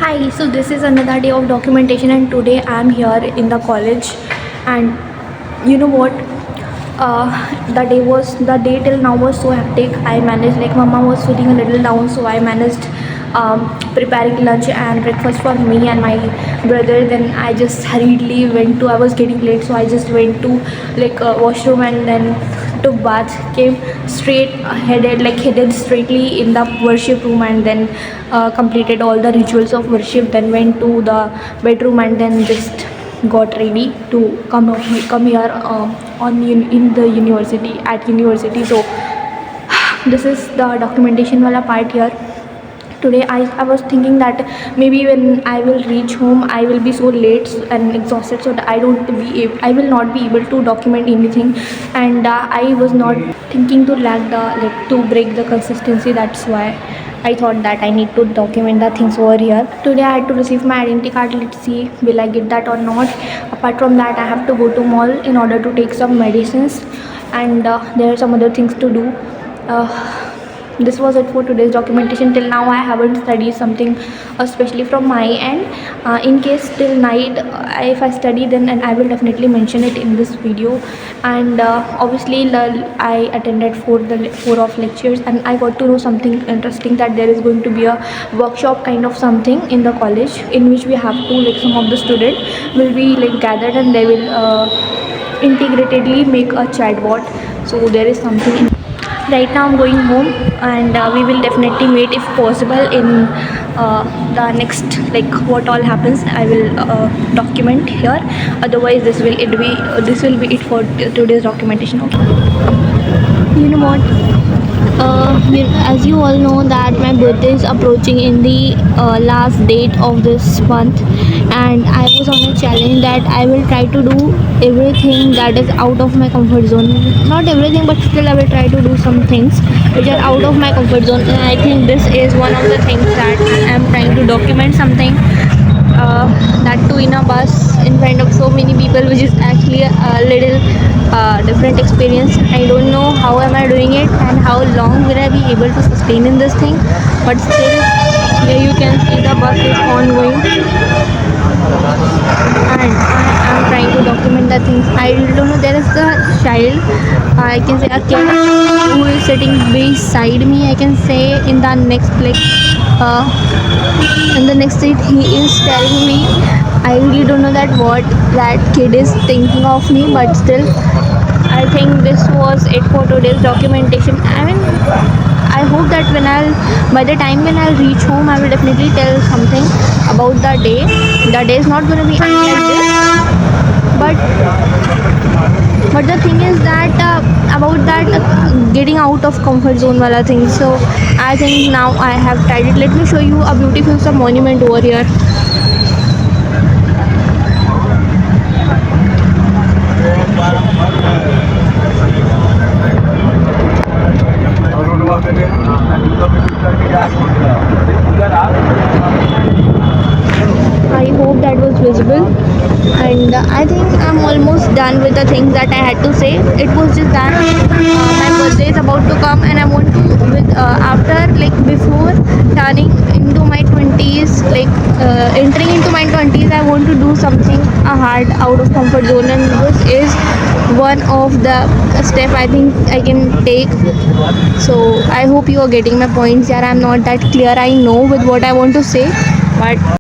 Hi, so this is another day of documentation, and today I am here in the college. And you know what? The day till now was so hectic. I managed, like, mama was feeling a little down, so I managed preparing lunch and breakfast for me and my brother. Then I just hurriedly went to. I was getting late, so I just went to, like, washroom, and then took bath, came straight headed straightly in the worship room, and then completed all the rituals of worship, then went to the bedroom, and then just got ready to come here in the university. So this is the documentation wala part here. Today I was thinking that maybe when I will reach home I will be so late and exhausted, so that I will not be able to document anything. And I was not thinking to to break the consistency. That's why I thought that I need to document the things over here. Today I had to receive my identity card. Let's see will I get that or not. Apart from that, I have to go to mall in order to take some medicines, and there are some other things to do. This was it for today's documentation. Till now I haven't studied something especially from my end. In case till night, if I study, then and I will definitely mention it in this video. And obviously I attended four of lectures, and I got to know something interesting, that there is going to be a workshop kind of something in the college, in which we have to, like, some of the students will be, like, gathered, and they will integratedly make a chatbot. So there is something. Right now I'm going home, and we will definitely meet if possible in the next, like, what all happens I will document here. Otherwise this will be it for today's documentation. Okay, you know what, as you all know that my birthday is approaching in the last date of this month, and I was on a challenge that I will try to do everything that is out of my comfort zone. Not everything, but still I will try to do some things which are out of my comfort zone, and I think this is one of the things that I am trying to document something. That too in a bus in front of so many people, which is actually a little different experience. I don't know how am I doing it and how long will I be able to sustain in this thing, but still, here you can see the bus is ongoing, and I am trying to document the things. I don't know, there is a child, I can say a kid, who is sitting beside me, I can say, in the next, like, in the next seat. He is telling me, I really don't know that what that kid is thinking of me, but still I think this was it for today's documentation. I mean, I hope that by the time when I'll reach home, I will definitely tell something about the day. The day is not going to be like this, but the thing is that about that getting out of comfort zone wala thing. So I think now I have tried it. Let me show you a beautiful some monument over here. I hope that was visible, and I think I'm almost done with the things that I had to say. It was just that my birthday is about to come, and I want to, after, like, before turning into my 20s, like, entering into my 20s, I want to do something hard out of comfort zone, and this is one of the step I think I can take. So I hope you are getting my points here. I'm not that clear, I know, with what I want to say, but